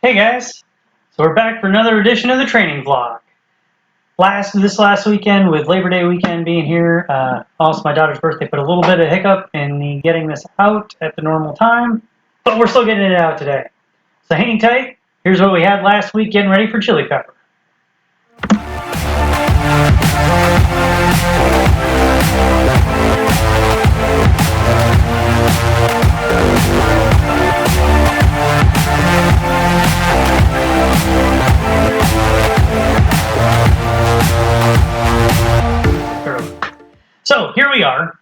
Hey guys, so we're back for another edition of the training vlog. This last weekend, with Labor Day weekend being here, also my daughter's birthday put a little bit of hiccup in the getting this out at the normal time, but we're still getting it out today. So hang tight. Here's what we had last week getting ready for Chile Pepper. So here we are,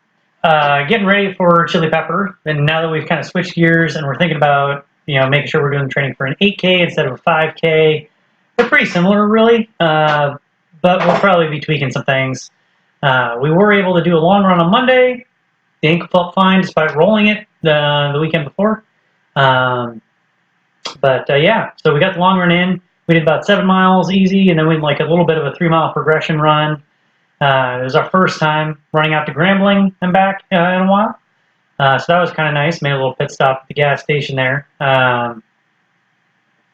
getting ready for Chile Pepper, and now that we've kind of switched gears and we're thinking about, making sure we're doing the training for an 8K instead of a 5K. They're pretty similar, really, but we'll probably be tweaking some things. We were able to do a long run on Monday. The ankle felt fine despite rolling it the weekend before. Yeah, so we got the long run in. We did about 7 miles easy, and then we did like a little bit of a 3-mile progression run. It was our first time running out to Grambling and back in a while. So that was kind of nice. Made a little pit stop at the gas station there.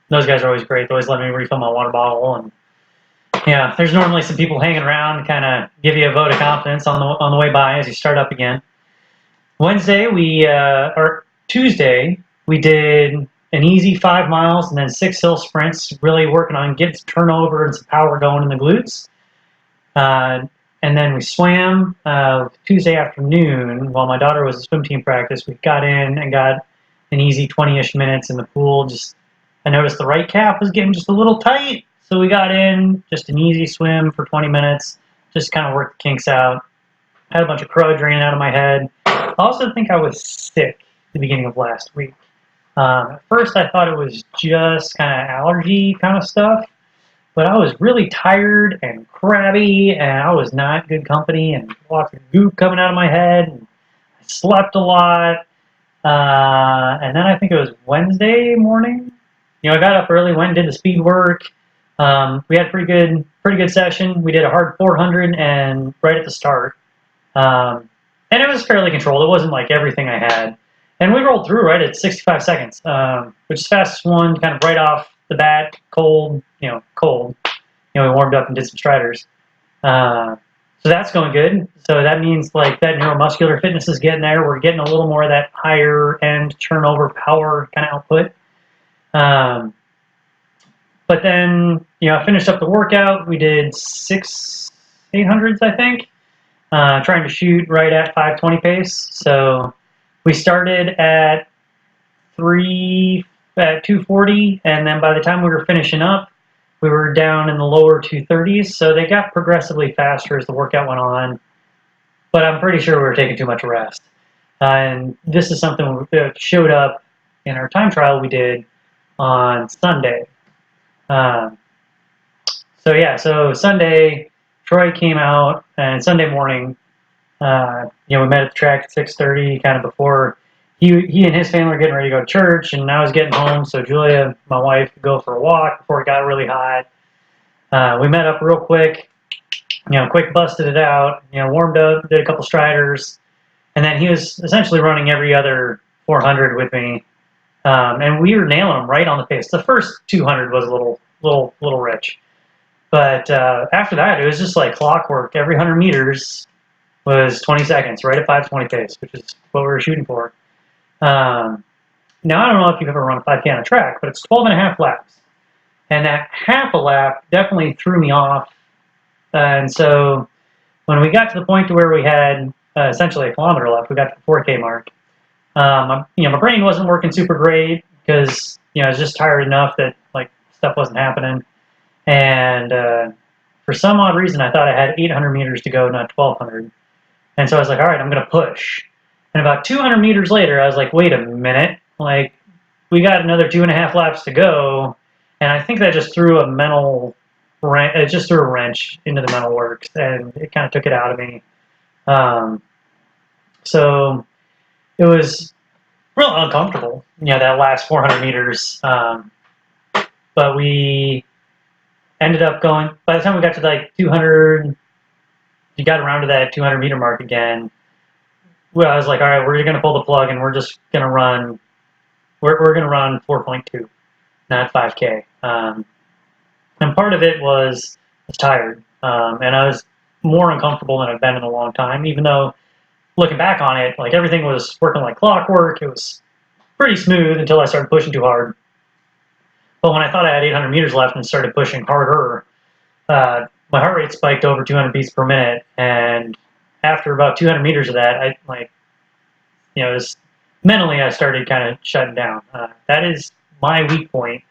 Those guys are always great. They always let me refill my water bottle. And yeah, there's normally some people hanging around to kind of give you a vote of confidence on the way by as you start up again. Tuesday, we did an easy 5 miles and then 6 hill sprints, really working on getting some turnover and some power going in the glutes. And then we swam Tuesday afternoon while my daughter was at swim team practice. We got in and got an easy 20-ish minutes in the pool. I noticed the right calf was getting just a little tight, so we got in just an easy swim for 20 minutes, just kind of worked the kinks out. Had a bunch of crud draining out of my head. I also think I was sick at the beginning of last week. At first I thought it was just kind of allergy kind of stuff, but I was really tired and crabby, and I was not good company, and lots of goop coming out of my head, and I slept a lot. And then I think it was Wednesday morning. I got up early, went and did the speed work. We had a pretty good session. We did a hard 400 and right at the start. And it was fairly controlled. It wasn't like everything I had. And we rolled through right at 65 seconds, which is fastest one, kind of right off the bat, cold. We warmed up and did some striders. So that's going good. So that means like that neuromuscular fitness is getting there. We're getting a little more of that higher end turnover power kind of output. But then, I finished up the workout. We did 6 800s, I think, trying to shoot right at 520 pace. So we started at 240, and then by the time we were finishing up, we were down in the lower 230s. So they got progressively faster as the workout went on, but I'm pretty sure we were taking too much rest. And this is something that showed up in our time trial we did on Sunday. So Sunday, Troy came out, and Sunday morning, we met at the track at 6:30, kind of before he and his family were getting ready to go to church, and I was getting home, so Julia, my wife, could go for a walk before it got really hot. We met up real quick, quick busted it out, warmed up, did a couple striders, and then he was essentially running every other 400 with me, and we were nailing them right on the pace. The first 200 was a little rich, but after that, it was just like clockwork. Every 100 meters was 20 seconds, right at 520 pace, which is what we were shooting for. Now, I don't know if you've ever run a 5K on a track, but it's 12 and a half laps. And that half a lap definitely threw me off. And so when we got to the point to where we had essentially a kilometer left, we got to the 4K mark. My brain wasn't working super great because, I was just tired enough that like stuff wasn't happening. And for some odd reason, I thought I had 800 meters to go, not 1,200. And so I was like, all right, I'm going to push. And about 200 meters later, I was like, wait a minute. Like, we got another 2.5 laps to go. And I think that just threw a wrench into the mental works. And it kind of took it out of me. So it was real uncomfortable, that last 400 meters. But we ended up going, by the time we got to like 200, you got around to that 200 meter mark again. Well, I was like, all right, we're going to pull the plug and we're just going to run. We're going to run 4.2. not 5K. And part of it was I was tired, and I was more uncomfortable than I've been in a long time. Even though looking back on it, like everything was working like clockwork, it was pretty smooth until I started pushing too hard. But when I thought I had 800 meters left and started pushing harder, my heart rate spiked over 200 beats per minute, and after about 200 meters of that, I like, just mentally I started kind of shutting down. That is my weak point,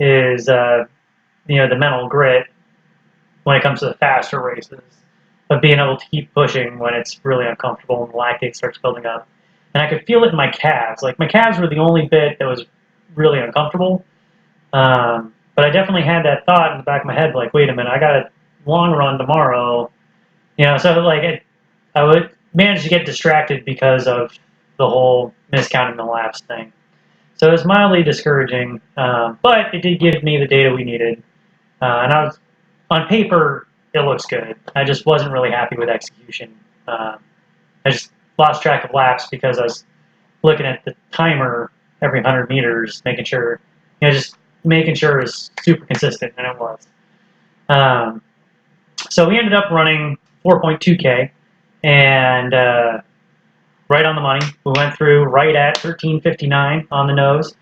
is the mental grit when it comes to the faster races, of being able to keep pushing when it's really uncomfortable and the lactate starts building up. And I could feel it in my calves. Like my calves were the only bit that was really uncomfortable. But I definitely had that thought in the back of my head, like, wait a minute, I got a long run tomorrow. So like I would manage to get distracted because of the whole miscounting the laps thing. So it was mildly discouraging, but it did give me the data we needed. And I was, on paper, it looks good. I just wasn't really happy with execution. I just lost track of laps because I was looking at the timer every 100 meters, making sure, just making sure it was super consistent, and it was. So we ended up running 4.2K, and right on the money. We went through right at 13:59 on the nose,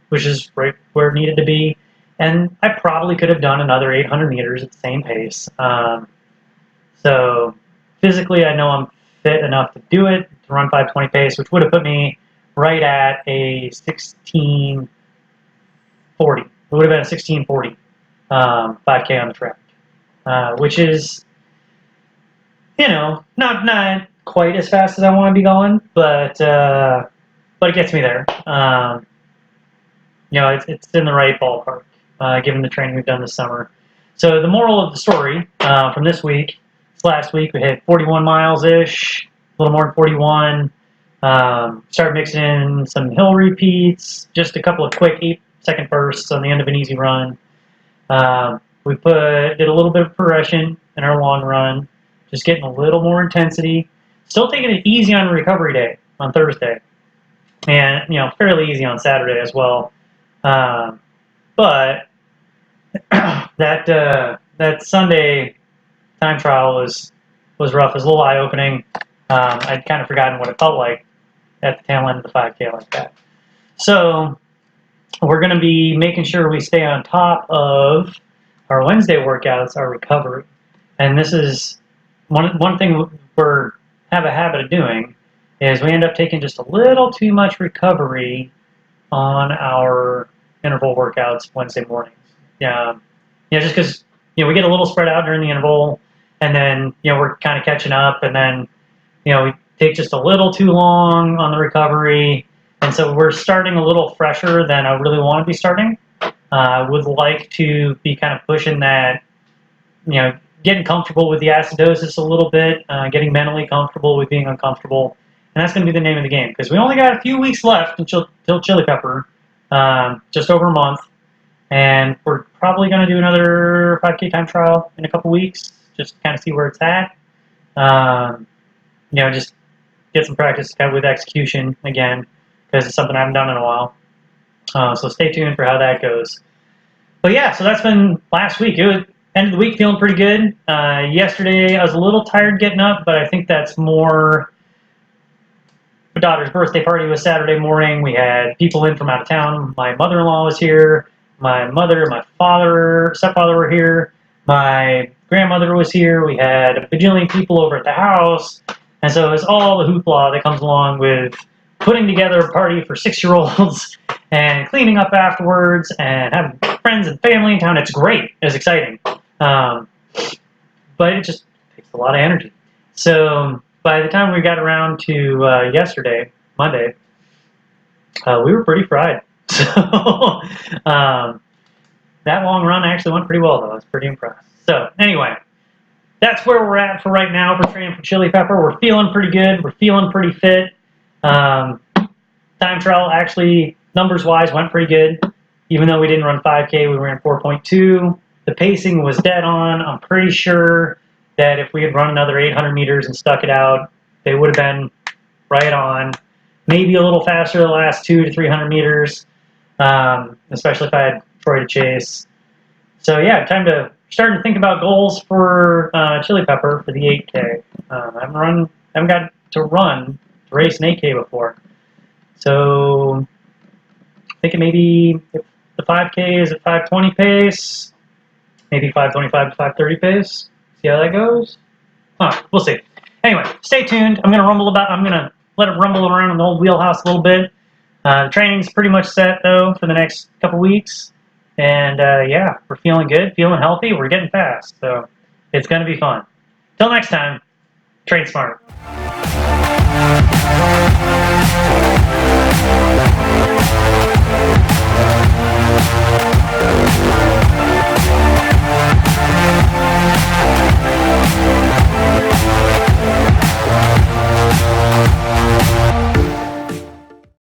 which is right where it needed to be. And I probably could have done another 800 meters at the same pace. So physically, I know I'm fit enough to do it, to run 5:20 pace, which would have put me right at a 16:40. It would have been a 16:40 5K on the track, which is, not quite as fast as I want to be going, but it gets me there. It's in the right ballpark, given the training we've done this summer. So the moral of the story from this week, last week we hit 41 miles-ish, a little more than 41. Started mixing in some hill repeats, just a couple of quick 8-second bursts on the end of an easy run. We did a little bit of progression in our long run, just getting a little more intensity. Still taking it easy on recovery day on Thursday, and fairly easy on Saturday as well. But that Sunday time trial was rough. It was a little eye opening. I'd kind of forgotten what it felt like at the tail end of the 5K like that. So we're going to be making sure we stay on top of our Wednesday workouts, our recovery. And this is one thing we have a habit of doing, is we end up taking just a little too much recovery on our interval workouts Wednesday mornings. Just because we get a little spread out during the interval, and then we're kind of catching up, and then we take just a little too long on the recovery, and so we're starting a little fresher than I really want to be starting. I would like to be kind of pushing that, getting comfortable with the acidosis a little bit, getting mentally comfortable with being uncomfortable. And that's going to be the name of the game, because we only got a few weeks left until Chile Pepper, just over a month. And we're probably going to do another 5K time trial in a couple weeks, just to kind of see where it's at. Just get some practice with execution again, because it's something I haven't done in a while. So stay tuned for how that goes. But yeah, so that's been last week. It was end of the week feeling pretty good. Yesterday I was a little tired getting up, but I think that's more. My daughter's birthday party was Saturday morning. We had people in from out of town. My mother-in-law was here. My mother, my father, stepfather were here. My grandmother was here. We had a bajillion people over at the house. And so it's all the hoopla that comes along with putting together a party for 6-year-olds and cleaning up afterwards and having friends and family in town. It's great. It's exciting. But it just takes a lot of energy. So by the time we got around to yesterday, Monday, we were pretty fried. So that long run actually went pretty well, though. I was pretty impressed. So anyway, that's where we're at for right now for training for Chile Pepper. We're feeling pretty good. We're feeling pretty fit. Time trial actually, numbers-wise, went pretty good. Even though we didn't run 5K, we ran 4.2. The pacing was dead on. I'm pretty sure that if we had run another 800 meters and stuck it out, they would have been right on. Maybe a little faster the last 200 to 300 meters. especially if I had Troy to chase. So yeah, starting to think about goals for Chile Pepper for the 8K. Haven't got to race an 8K before. So thinking maybe if the 5K is at 5:20 pace, maybe 5:25 to 5:30 pace. See how that goes. We'll see. Anyway, stay tuned. I'm gonna let it rumble around in the old wheelhouse a little bit. The training's pretty much set though for the next couple weeks, and yeah, we're feeling good, feeling healthy. We're getting fast, so it's gonna be fun. Till next time, train smart.